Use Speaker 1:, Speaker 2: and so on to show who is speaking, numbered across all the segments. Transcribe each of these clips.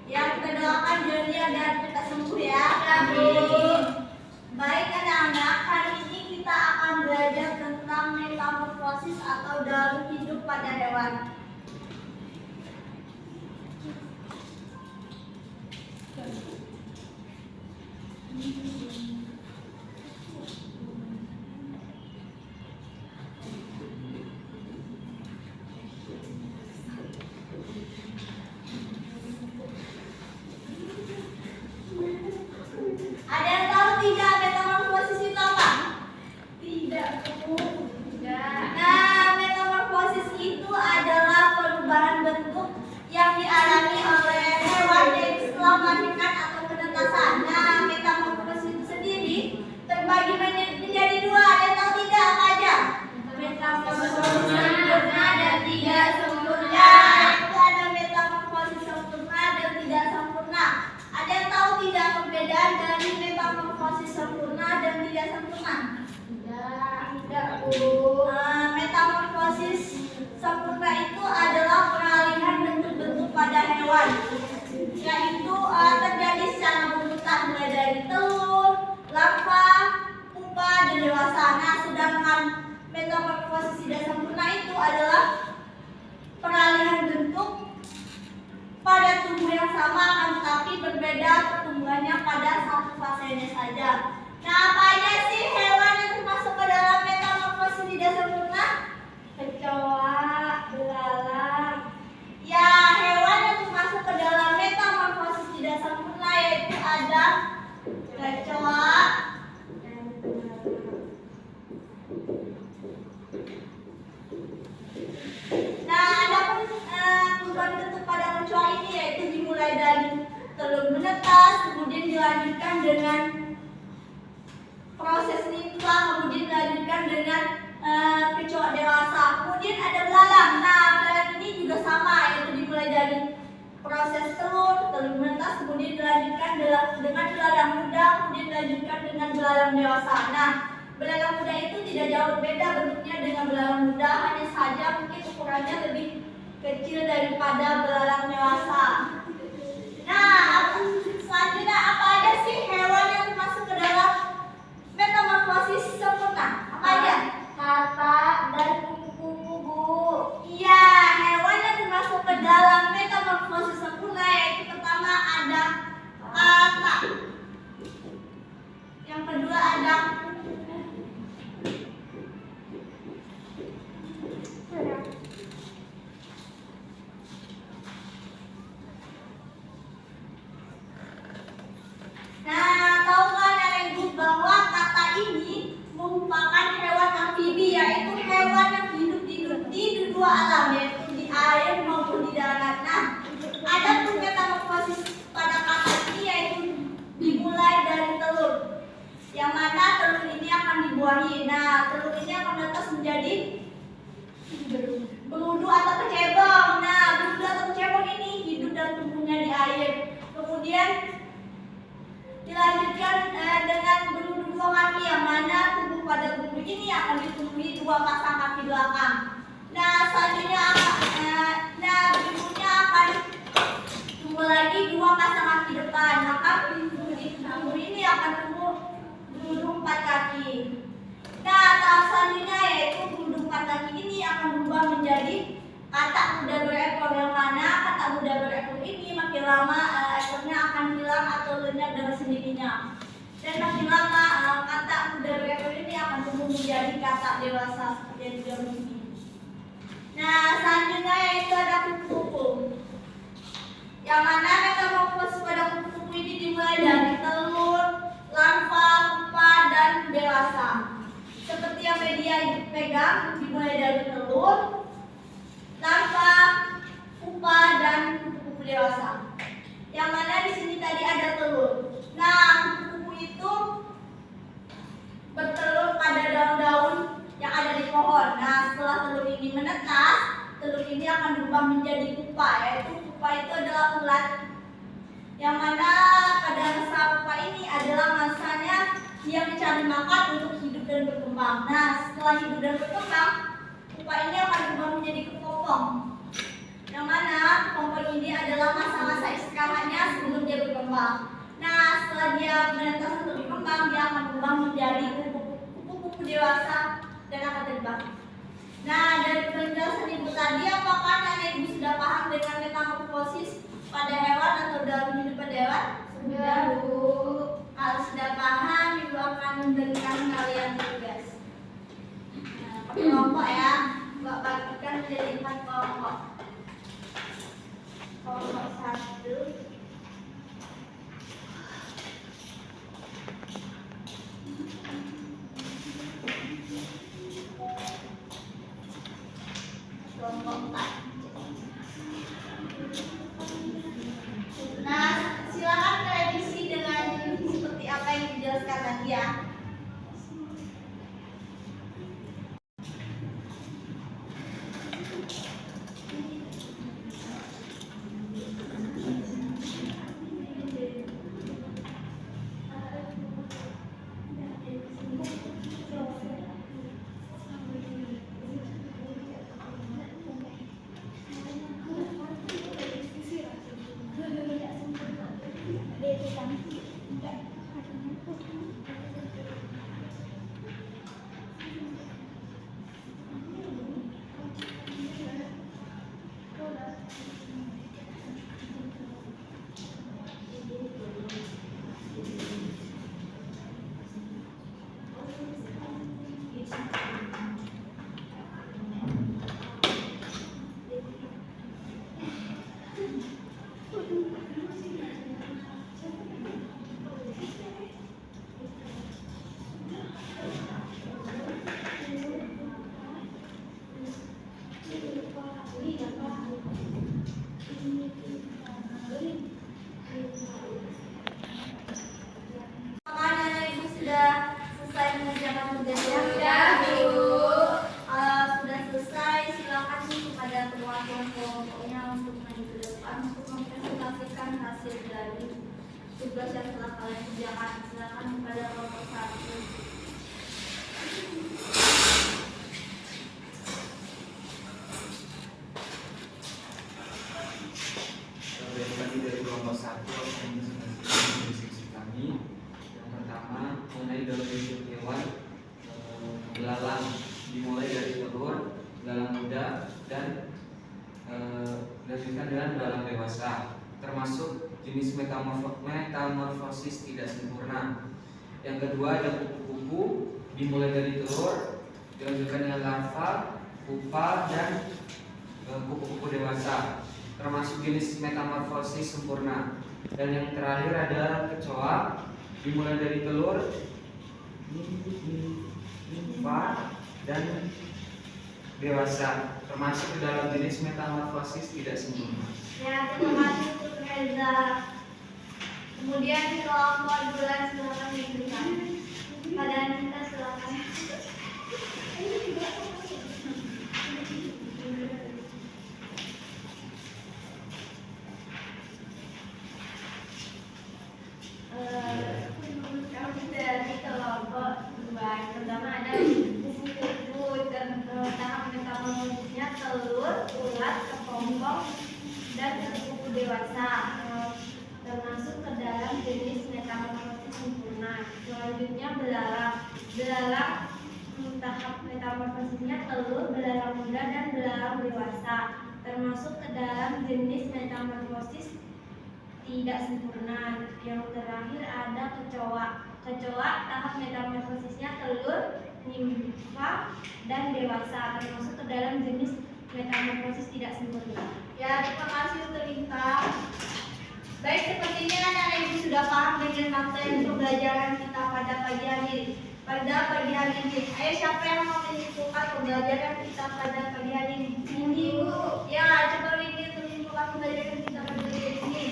Speaker 1: Ya, kita doakan Joni agar kita sembuh ya. Baik anak-anak, hari ini kita akan belajar tentang metamorfosis atau daur hidup pada hewan. Ada yang tahu tidak metamorfosis itu apa? Tidak. Nah, metamorfosis itu adalah perubahan bentuk yang dialami oleh hewan yaitu setelah melahirkan atau penetasan. Nah, metamorfosis itu sendiri terbagi menjadi dua. Ada yang tahu tidak apa aja? Metamorfosis sempurna dan tidak sempurna. Itu ada metamorfosis sempurna dan tidak sempurna. Ada yang tahu tidak perbedaan dari metamorfosis sempurna dan tidak sempurna? Tidak, Bu. Metamorfosis sempurna itu adalah peralihan bentuk-bentuk pada hewan, yaitu terjadi secara berurutan mulai dari telur, larva, pupa, dan dewasa. Nah, sedangkan metamorfosis tidak sempurna itu adalah peralihan bentuk pada tubuh yang sama akan tetapi berbeda pertumbuhannya pada satu fasenya saja. Nah, apa aja sih hewan yang termasuk ke dalam metamorfosis tidak sempurna? Kecoa, belalang. Ya, hewan yang termasuk ke dalam metamorfosis tidak sempurna yaitu ada kecoa, nah, ada perubahan bentuk pada kecoa ini yaitu dimulai dari telur menetas, kemudian dilanjutkan dengan proses limfa, kemudian dilanjutkan dengan kecoa dewasa. Kemudian ada belalang. Nah, belalang ini juga sama, yaitu dimulai dari proses telur menetas, kemudian dilanjutkan dengan belalang muda, kemudian dilanjutkan dengan belalang dewasa. Nah, belalang muda itu tidak jauh berbeda bentuknya dengan belalang muda, hanya saja mungkin ukurannya lebih kecil daripada belalang dewasa. Nah, selanjutnya apa aja sih hewan yang termasuk ke dalam metamorfosis sempurna? Apa aja? Katak dan kupu-kupu, Bu. Iya, hewan yang termasuk ke dalam metamorfosis sempurna yaitu pertama ada katak. Yang kedua ada dua alam, yaitu di air maupun di darat. Nah, ada pun metamorfosis pada katak ini yaitu dimulai dari telur, yang mana telur ini akan dibuahi. Nah, telur ini akan menetas menjadi berudu atau kecebong. Nah, berudu atau kecebong ini hidup dan tumbuhnya di air. Kemudian dilanjutkan dengan berudu dua kaki, yang mana tubuh pada berudu ini akan ditumbuhi dua pasang kaki belakang. Nah, selanjutnya berikutnya akan tumbuh lagi dua pasang kaki depan. Maka tubuh ini akan tumbuh berudu empat kaki. Nah, tahap selanjutnya yaitu berudu empat kaki ini akan berubah menjadi katak muda berekor, yang mana katak muda berekor ini makin lama ekornya akan hilang atau lenyap dengan sendirinya. Dan makin lama katak muda berekor ini akan tumbuh menjadi katak dewasa seperti yang di gambar ini. Nah, selanjutnya yaitu ada kupu-kupu, yang mana metamorfosis pada kupu-kupu ini dimulai dari telur, larva, pupa, dan dewasa. Seperti yang media pegang, dimulai dari telur, larva, pupa, dan kupu-kupu dewasa. Yang mana di sini tadi ada telur. Nah, kupu-kupu itu bertelur pada daun-daun yang ada di pohon. Nah, setelah telur ini menetas, telur ini akan berubah menjadi pupa, yaitu pupa itu adalah ulat, yang mana pada masa pupa ini adalah masanya dia mencari makan untuk hidup dan berkembang. Nah, setelah hidup dan berkembang, pupa ini akan berubah menjadi kepompong. yang mana kepompong ini adalah masa-masa istirahatnya sebelum dia berkembang. Nah, setelah dia menetas untuk berkembang, dia akan berubah menjadi kupu-kupu dewasa dan akan terbang. Nah, dari penjelasan ibu tadi, apakah nenek ibu sudah paham dengan metamorfosis pada hewan atau dalam hidup pada hewan? Sudah, Bu. Kalau sudah paham, ibu akan memberikan kalian tugas. Nah, kelompok ya, Mbak bagikan menjadi 4 kelompok. Kelompok 1. Kelompok 4. Nah, silakan kalian isi dengan seperti apa yang dijelaskan tadi ya. Tugas yang telah kalian kerjakan, silakan kepada kelompok 1.
Speaker 2: Tadi dari kelompok 1 yang diskusi kami. Yang pertama mengenai dalam hidup hewan, belalang dimulai dari telur, belalang muda, dan dilanjutkan dengan belalang dewasa, termasuk jenis metamorfosis tidak sempurna. Yang kedua ada kupu-kupu dimulai dari telur, dilanjutkan dengan larva, pupa, dan kupu-kupu dewasa, termasuk jenis metamorfosis sempurna. Dan yang terakhir ada kecoa dimulai dari telur, pupa, dan dewasa, termasuk di dalam jenis metamorfosis tidak sempurna.
Speaker 1: Ya, terima kasih untuk Reza. Kemudian di kelompok 2 silakan diberikan. Pada Anita silakan. Dari kelompok 2 pertama ada kupu-kupu, tahap metamorfosisnya telur, ulat, kepompong, dan kupu-kupu dewasa, termasuk ke dalam jenis metamorfosis sempurna. Selanjutnya belalang. Belalang tahap metamorfosisnya telur, belalang muda, dan belalang dewasa, termasuk ke dalam jenis metamorfosis tidak sempurna. Yang terakhir ada kecoa. Kecoa tahap metamorfosisnya telur, nimfa, dan dewasa, termasuk ke dalam jenis metamorfosis tidak sempurna. Ya, terima kasih untuk Linta. Baik, sepertinya anak-anak ibu sudah paham dengan materi pembelajaran kita pada pagi hari ini. Ayo, siapa yang mau menyimpulkan pembelajaran kita pada pagi hari ini? Ibu. Ya, coba Windy untuk menyimpulkan pembelajaran kita pada pagi hari ini.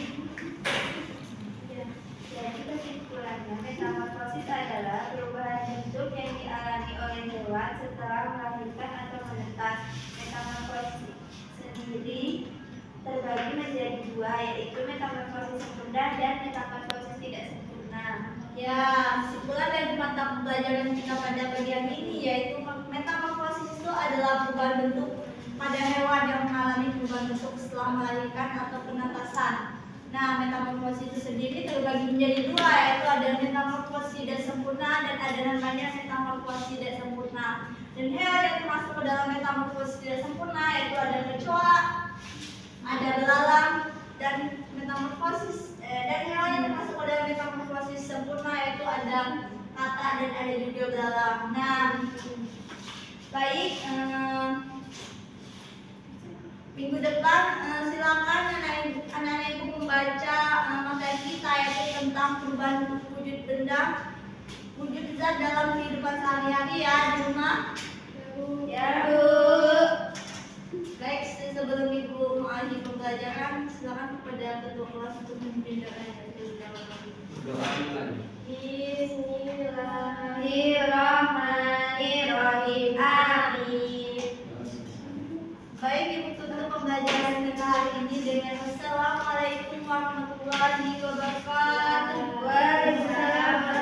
Speaker 3: Jadi kesimpulannya, metamorfosis adalah perubahan bentuk yang dialami oleh hewan setelah melahirkan atau menetas. Metamorfosis sendiri terbagi menjadi 2, yaitu metamorfosis sempurna dan metamorfosis tidak sempurna.
Speaker 1: Ya, kesimpulan dari mata pembelajaran kita pada pagi hari ini yaitu metamorfosis itu adalah perubahan bentuk pada hewan yang mengalami perubahan bentuk setelah melahirkan atau penetasan. Nah, metamorfosis itu sendiri terbagi menjadi dua, yaitu ada metamorfosis tidak sempurna dan ada namanya metamorfosis tidak sempurna. Dan hewan yang termasuk ke dalam metamorfosis tidak sempurna yaitu ada kecoa, ada belalang, dan dan hewan yang termasuk ke dalam metamorfosis sempurna yaitu ada kata dan ada juga belalang. Nah, baik, minggu depan silakan anak-anak ibu membaca materi kita yaitu tentang perubahan wujud zat dalam kehidupan sehari-hari ya di rumah. Ya Bu. Baik, sebelum ibu mengakhiri pembelajaran, silakan kepada ketua kelas untuk memimpin doa yang
Speaker 2: Doa lagi.
Speaker 3: Bismillahirrahmanirrahim. Amin.
Speaker 1: Baik, ibu tutup pembelajaran kita hari ini dengan Assalamualaikum warahmatullahi wabarakatuh.
Speaker 3: Waalaikumsalam.